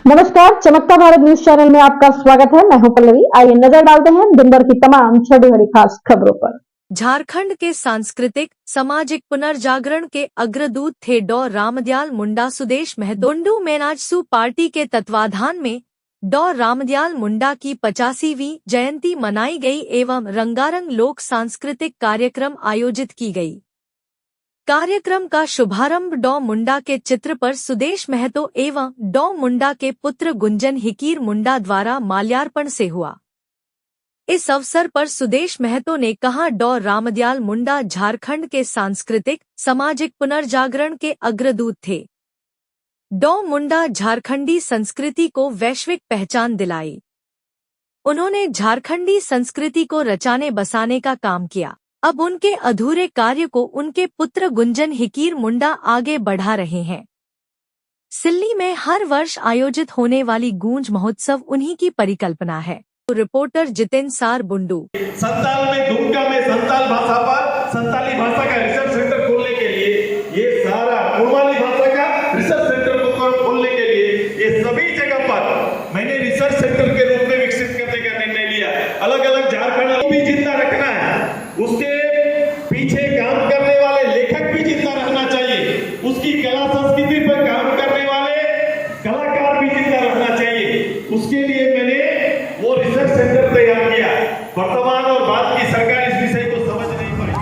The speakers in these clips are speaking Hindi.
नमस्कार, चमकता भारत न्यूज चैनल में आपका स्वागत है। मैं हूं पल्लवी। आइए नजर डालते हैं दिन भर की तमाम छोटी बड़ी खास खबरों पर। झारखंड के सांस्कृतिक सामाजिक पुनर्जागरण के अग्रदूत थे डॉ रामदयाल मुंडा सुदेश महतो। मुंडू मेनाजसू पार्टी के तत्वाधान में डॉ रामदयाल मुंडा की 85वीं जयंती मनाई गई एवं रंगारंग लोक सांस्कृतिक कार्यक्रम आयोजित की गई। कार्यक्रम का शुभारंभ डॉ मुंडा के चित्र पर सुदेश महतो एवं डॉ मुंडा के पुत्र गुंजन हिकीर मुंडा द्वारा माल्यार्पण से हुआ। इस अवसर पर सुदेश महतो ने कहा, डॉ रामदयाल मुंडा झारखंड के सांस्कृतिक सामाजिक पुनर्जागरण के अग्रदूत थे। डॉ मुंडा झारखंडी संस्कृति को वैश्विक पहचान दिलाई। उन्होंने झारखंडी संस्कृति को रचाने बसाने का काम किया। अब उनके अधूरे कार्य को उनके पुत्र गुंजन हिकीर मुंडा आगे बढ़ा रहे हैं। सिल्ली में हर वर्ष आयोजित होने वाली गूंज महोत्सव उन्हीं की परिकल्पना है। रिपोर्टर जितेंद्र सार बुंडू। संताल में दुमका में संताल भाषा पर संताली भाषा का रिसर्च सेंटर खोलने के लिए, ये सारा कुर्माली भाषा का रिसर्च सेंटर को खोलने के लिए ये सभी जगह पर मैंने रिसर्च सेंटर के रूप में विकसित करने का निर्णय लिया। अलग अलग झारखंड को भी जिंदा रखना है, उसके पीछे काम करने वाले लेखक भी जिंदा रहना चाहिए, उसकी कला संस्कृति पर काम करने वाले कलाकार भी जिंदा रहना चाहिए। उसके लिए मैंने वो रिसर्च सेंटर तैयार किया। वर्तमान और बाद की सरकार इस विषय को समझ नहीं पाई।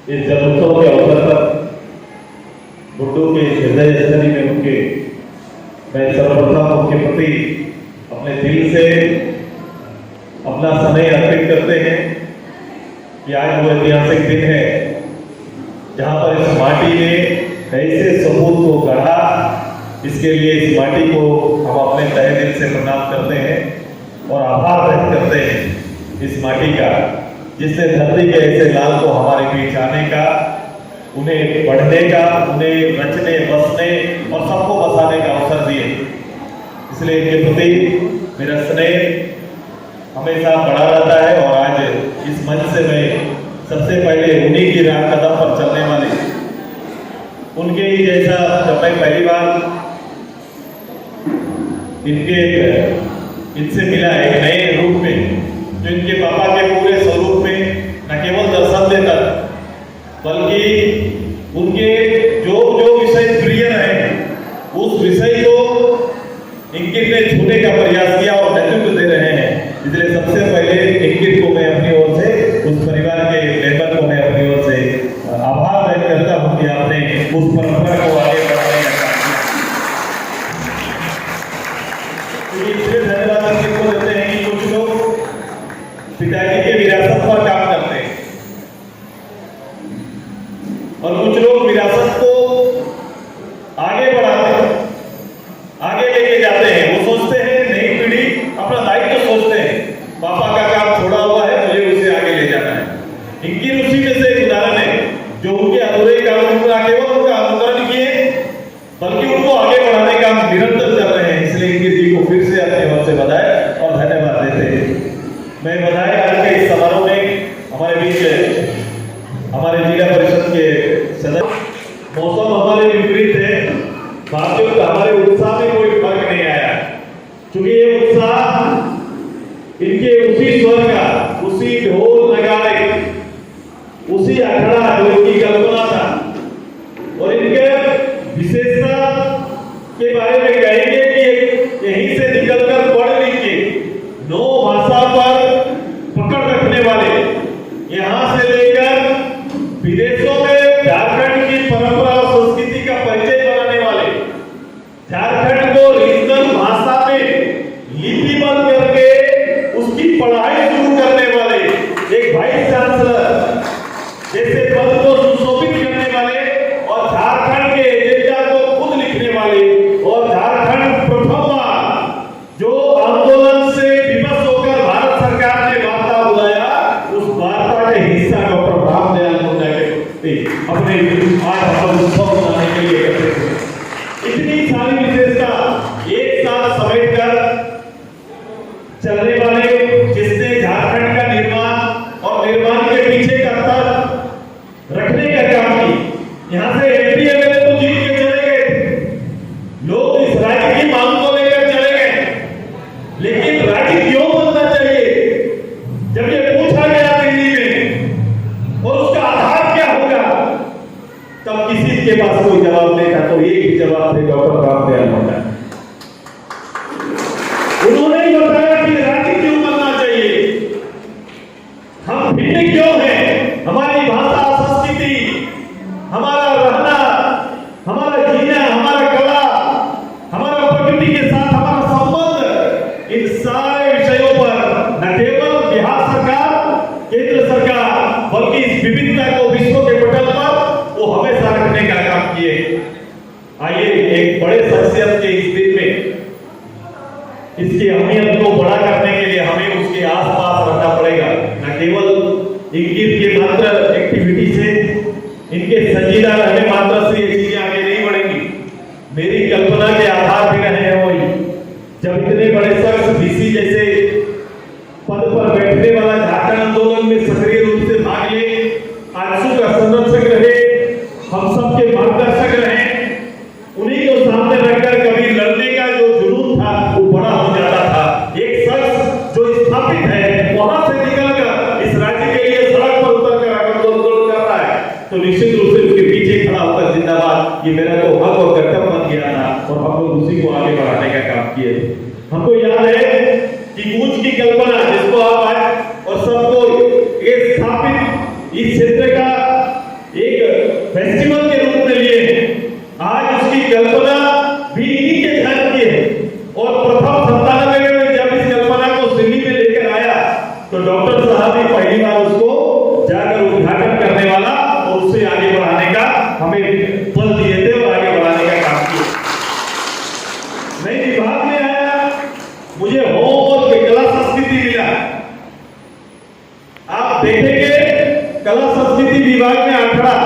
इस जन्मोत्सव के अवसर पर बुड्डू के हृदय स्थली में उनके मैं सर्वप्रथम उनके प्रति अपने दिल से अपना समय अर्पित करते हैं कि आज वो ऐतिहासिक दिन है जहां पर इस माटी ने ऐसे सबूत को गढ़ा। इसके लिए इस माटी को हम अपने तहे दिल से प्रणाम करते हैं और आभार व्यक्त करते हैं इस माटी का, जिसने धरती के ऐसे लाल को हमारे बीच आने का, उन्हें पढ़ने का, उन्हें रचने बसने और सबको बसाने का अवसर दिए। इसलिए इनके प्रति मेरा स्नेह हमेशा बढ़ा रहता है और आज इस मंच से मैं सबसे पहले उन्हीं की राह कदम पर चलने वाले, उनके ही जैसा जब मैं पहली बार इनसे मिला एक नए रूप में, जो इनके पापा के पूरे स्वरूप में न केवल दर्शन देता बल्कि उनके जो जो विषय प्रिय रहे उस विषय को इंकित ने छूने का प्रयास किया और नेतृत्व दे रहे हैं। इसलिए सबसे पहले इंकित को मैं अपनी ओर से, उस परिवार के मेंबर को मैं अपनी ओर से आभार व्यक्त करता हूँ कि आपने उस परंपरा को आगे बढ़ाने का काम किया। इसलिए धन्यवाद अंकित को देते हैं कि की पढ़ाई शुरू करने वाले एक वाइस चांसलर जैसे पद को सुशोभित करने वाले और झारखंड के एजेंडा को खुद लिखने वाले और झारखंड प्रथम बार जो आंदोलन से विवश होकर भारत सरकार ने वार्ता बुलाया, उस वार्ता के हिस्सा डॉक्टर रामदयाल मुंडा के अपने आज हम उत्सव मनाने के लिए करते थे। इतनी सारी विशेषता एक साथ समेट कर चलने वाले, जिसने झारखंड का निर्माण और निर्माण के पीछे का तर्क रखने का काम किया। यहाँ से एमपी एमएलए तो जीत के चले गए, लोग इस राज्य की मांग को लेकर चले गए, लेकिन राज्य क्यों बनना चाहिए जब ये पूछा गया दिल्ली में और उसका आधार क्या होगा, तब किसी के पास कोई जवाब नहीं था। तो एक ही जवाब थे डॉक्टर रामदयाल मुंडा। उन्होंने ही बताया कि राज्य क्यों बनना चाहिए, हम भिन्न क्यों हैं, हमारी भाषा, संस्कृति, हमारा रहना, हमारा जीना, हमारा कला, हमारा प्रकृति के साथ हमारा संबंध, इन सारे विषयों पर न केवल बिहार सरकार, केंद्र सरकार, बल्कि इस विविधता को विश्व के पटल पर वो हमेशा रखने का काम किए। आइए एक बड़े शख्सियत के इस दिन में इसकी अहमियत को बड़ा करने के लिए हमें उसके आसपास रहना पड़ेगा, न केवल इनके मात्र एक्टिविटी से, इनके संजीदा रहने मात्र से ये चीजें आगे नहीं बढ़ेंगी। मेरी कल्पना के आधार भी रहे हैं वही, जब इतने बड़े शख्स बीसी जैसे पद पर बैठने वाला झारखंड आंदोलन में सक्रिय रूप से भाग ले, आंसू का संरक्षक रहे, हम सबके मार्गदर्शक रहे, उन्हीं को सामने रखकर कभी लड़ने का जो जुनून था वो बड़ा हो जाता था। एक शख्स जो स्थापित है वहां से निकलकर इस राज्य के लिए सड़क पर उतरकर आंदोलन कर रहा है, तो निश्चित रूप से उसके पीछे खड़ा होकर जिंदाबाद, ये मेरा तो हक और कर्तव्य बन गया था और हम लोग उसी को आगे बढ़ाने का काम किए। हमको याद है कि गूंज की कल्पना जिसको आप आज और सबको ये स्थापित इस क्षेत्र का एक फेस्टिवल के रूप में लिए, आज उसकी कल्पना भी इन्हीं के ध्यान की है। और प्रथम 97 में जब इस कल्पना को दिल्ली में लेकर आया तो डॉक्टर साहब ने पहली बार उसको जाकर उद्घाटन करने वाला और उससे आगे बढ़ाने का हमें बल दिए थे और आगे बढ़ाने का काम किया। मैं विभाग में आया, मुझे होम और कला संस्कृति मिला। आप देखेंगे कला संस्कृति विभाग में आंकड़ा,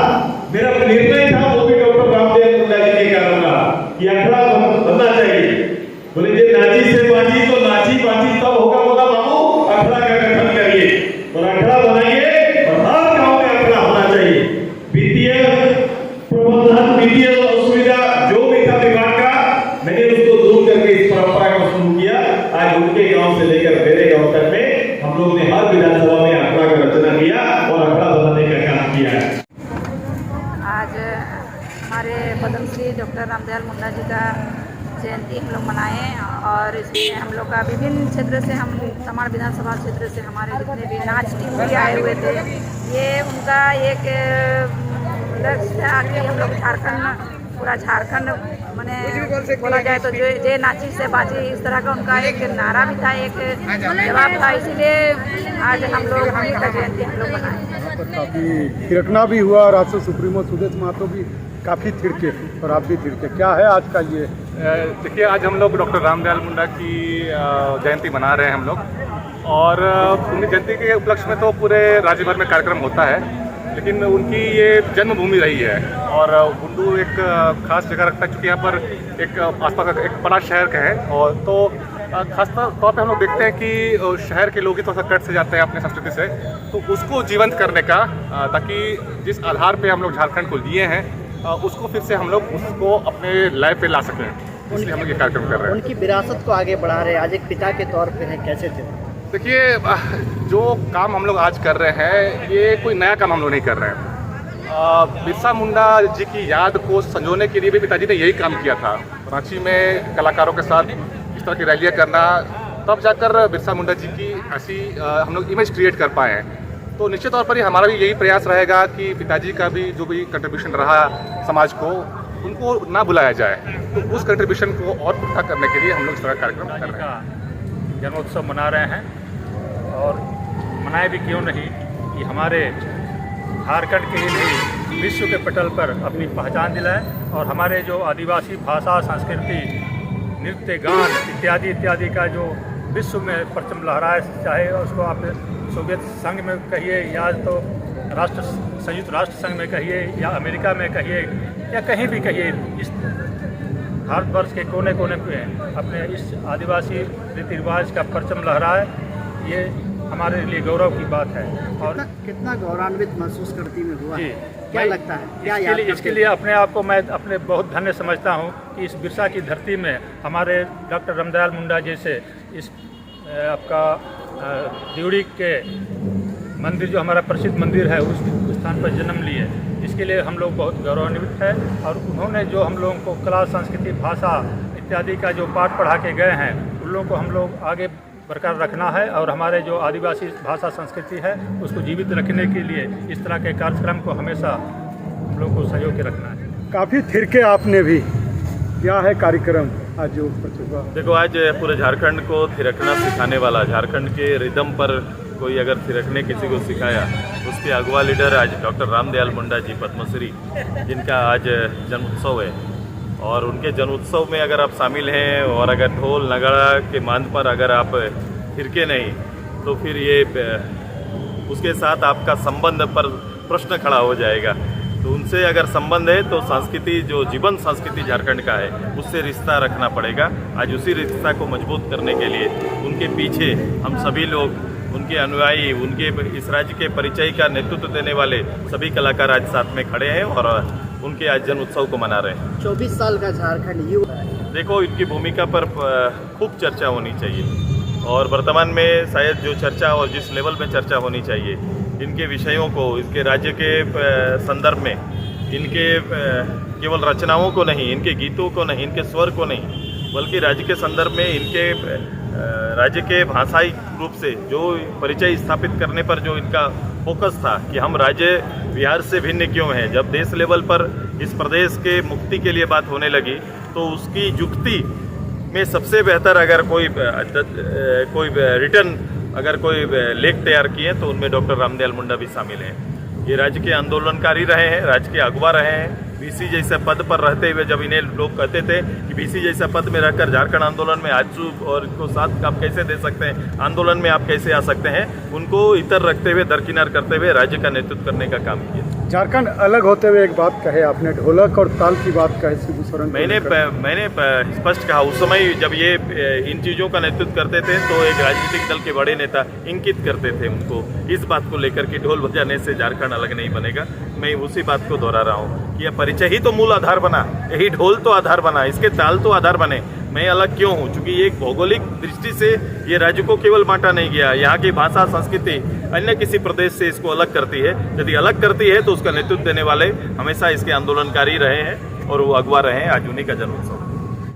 मेरा निर्णय था वो भी डॉक्टर रामदयाल मुंडा जी के कारण रहा कि आंकड़ा बनना चाहिए। बोले जे नाची से बाजी तो नाची बाजी तब होगा, बोला बाबू आंकड़ा का गठन करिए और आंकड़ा बनाइए और हर गांव में आंकड़ा होना चाहिए। वित्तीय प्रबंधन, वित्तीय असुविधा जो भी था विभाग का, मैंने उसको दूर करके इस परंपरा को शुरू किया। आज उनके गांव से लेकर मेरे गांव तक में हम लोग ने हर विधानसभा में आंकड़ा का रचना किया और आंकड़ा बनाने का काम किया है। आज हमारे पद्मश्री डॉक्टर रामदयाल मुंडा जी का जयंती हम लोग मनाए और इसमें हम लोग का विभिन्न क्षेत्र से, हम तमाड़ विधानसभा क्षेत्र से हमारे जितने भी नाच टीम भी आए हुए थे। ये उनका एक लक्ष्य था कि हम लोग झारखंड, पूरा झारखंड मैंने बोला जाए तो जो जे नाची से बाजी, इस तरह का उनका एक नारा भी था, एक जवाब था। इसीलिए आज हम लोग उन्हीं का जयंती हम लोग मनाए। काफ़ी थिरकना भी हुआ और आज से सुप्रीमो सुदेश महतो भी काफ़ी थिरके और आप भी थिरके। क्या है आज का ये? देखिए, आज हम लोग डॉक्टर रामदयाल मुंडा की जयंती मना रहे हैं हम लोग, और उनकी जयंती के उपलक्ष्य में तो पूरे राज्य भर में कार्यक्रम होता है, लेकिन उनकी ये जन्मभूमि रही है और बुंडू एक खास जगह रखता है, क्योंकि यहाँ पर एक आसपास का एक बड़ा शहर का है। और तो खास तौर पे हम लोग देखते हैं कि शहर के लोग ही थोड़ा सा कट से जाते हैं अपने संस्कृति से, तो उसको जीवंत करने का, ताकि जिस आधार पे हम लोग झारखंड को लिए हैं उसको फिर से हम लोग उसको अपने लाइफ पे ला सकें, इसलिए हम लोग ये कार्यक्रम कर रहे हैं। उनकी विरासत को आगे बढ़ा रहे हैं, आज एक पिता के तौर पे हैं, कैसे थे? देखिए, जो काम हम लोग आज कर रहे हैं ये कोई नया काम हम लोग नहीं कर रहे हैं। बिरसा मुंडा जी की याद को संजोने के लिए भी पिताजी ने यही काम किया था। रांची में कलाकारों के साथ इस तरह की रैलियाँ करना, तब जाकर बिरसा मुंडा जी की ऐसी हम लोग इमेज क्रिएट कर पाए हैं। तो निश्चित तौर पर ही हमारा भी यही प्रयास रहेगा कि पिताजी का भी जो भी कंट्रीब्यूशन रहा समाज को, उनको ना भुलाया जाए। तो उस कंट्रीब्यूशन को और पुख्ता करने के लिए हम लोग इस तरह कार्यक्रम कर रहे हैं। जन्मोत्सव मना रहे हैं और मनाए भी क्यों नहीं कि हमारे झारखंड के ही नहीं विश्व के पटल पर अपनी पहचान दिलाएं और हमारे जो आदिवासी भाषा, संस्कृति, नृत्य, गान इत्यादि इत्यादि का जो विश्व में परचम लहराए, चाहे उसको आप सोवियत संघ में कहिए या तो संयुक्त राष्ट्र संघ में कहिए या अमेरिका में कहिए या कहीं भी कहिए, इस भारतवर्ष के कोने कोने पे अपने इस आदिवासी रीति रिवाज का परचम लहराए, ये हमारे लिए गौरव की बात है। और कितना गौरवान्वित महसूस करती में हुआ जी, क्या लगता है, क्या याद इसके लिए अपने आप को मैं अपने बहुत धन्य समझता हूँ कि इस बिरसा की धरती में हमारे डॉक्टर रामदयाल मुंडा जैसे इस आपका दिवड़ी के मंदिर जो हमारा प्रसिद्ध मंदिर है उस स्थान पर जन्म लिए, इसके लिए हम लोग बहुत गौरवान्वित हैं। और उन्होंने जो हम लोगों को कला, संस्कृति, भाषा इत्यादि का जो पाठ पढ़ा के गए हैं, उन लोगों को हम लोग आगे बरकरार रखना है और हमारे जो आदिवासी भाषा संस्कृति है उसको जीवित रखने के लिए इस तरह के कार्यक्रम को हमेशा हम लोग को सहयोग के रखना है। काफ़ी थिरके आपने भी, क्या है कार्यक्रम आज जो हुआ? देखो, आज पूरे झारखंड को थिरकना सिखाने वाला, झारखंड के रिदम पर कोई अगर थिरकने किसी को सिखाया, उसके अगवा लीडर आज डॉक्टर रामदयाल मुंडा जी पद्मश्री, जिनका आज जन्मोत्सव है। और उनके जन्मोत्सव में अगर आप शामिल हैं और अगर ढोल नगाड़ा के मांद पर अगर आप थिरके नहीं, तो फिर ये उसके साथ आपका संबंध पर प्रश्न खड़ा हो जाएगा। तो उनसे अगर संबंध है तो संस्कृति, जो जीवन संस्कृति झारखंड का है, उससे रिश्ता रखना पड़ेगा। आज उसी रिश्ता को मजबूत करने के लिए उनके पीछे हम सभी लोग, उनके अनुयायी, उनके इस राज्य के परिचय का नेतृत्व देने वाले सभी कलाकार आज साथ में खड़े हैं और उनके आज जन्म उत्सव को मना रहे हैं। 24 साल का झारखंड युवा है। देखो, इनकी भूमिका पर खूब चर्चा होनी चाहिए और वर्तमान में शायद जो चर्चा और जिस लेवल में चर्चा होनी चाहिए, इनके विषयों को, इसके राज्य के संदर्भ में, इनके केवल रचनाओं को नहीं, इनके गीतों को नहीं, इनके स्वर को नहीं, बल्कि राज्य के संदर्भ में इनके राज्य के भाषाई रूप से जो परिचय स्थापित करने पर जो इनका फोकस था कि हम राज्य बिहार से भिन्न क्यों हैं। जब देश लेवल पर इस प्रदेश के मुक्ति के लिए बात होने लगी तो उसकी युक्ति में सबसे बेहतर अगर कोई रिटर्न अगर कोई लेख तैयार किए तो उनमें डॉक्टर रामदयाल मुंडा भी शामिल हैं। ये राज्य के आंदोलनकारी रहे हैं, राज्य के अगवा रहे हैं। बीसी जैसे पद पर रहते हुए जब इन्हें लोग कहते थे कि बीसी जैसा पद में रहकर झारखंड आंदोलन में आजू और इनको साथ आप कैसे दे सकते हैं, आंदोलन में आप कैसे आ सकते हैं, उनको इतर रखते हुए, दरकिनार करते हुए राज्य का नेतृत्व करने का काम किया। झारखंड अलग होते हुए एक बात कहे आपने, ढोलक और ताल की बात कहे शिबू सोरेन। मैंने स्पष्ट कहा, उस समय जब ये इन चीज़ों का नेतृत्व करते थे तो एक राजनीतिक दल के बड़े नेता इंकित करते थे उनको इस बात को लेकर कि ढोल बजाने से झारखंड अलग नहीं बनेगा। मैं उसी बात को दोहरा रहा हूँ कि यह परिचय ही तो मूल आधार बना, यही ढोल तो आधार बना, इसके ताल तो आधार बने। मैं अलग क्यों हूँ? क्योंकि ये एक भौगोलिक दृष्टि से ये राज्य को केवल बांटा नहीं गया, यहाँ की भाषा संस्कृति अन्य किसी प्रदेश से इसको अलग करती है। यदि अलग करती है तो उसका नेतृत्व देने वाले हमेशा इसके आंदोलनकारी रहे हैं और वो अगवा रहे हैं। आज उन्हीं का जन्मोत्सव।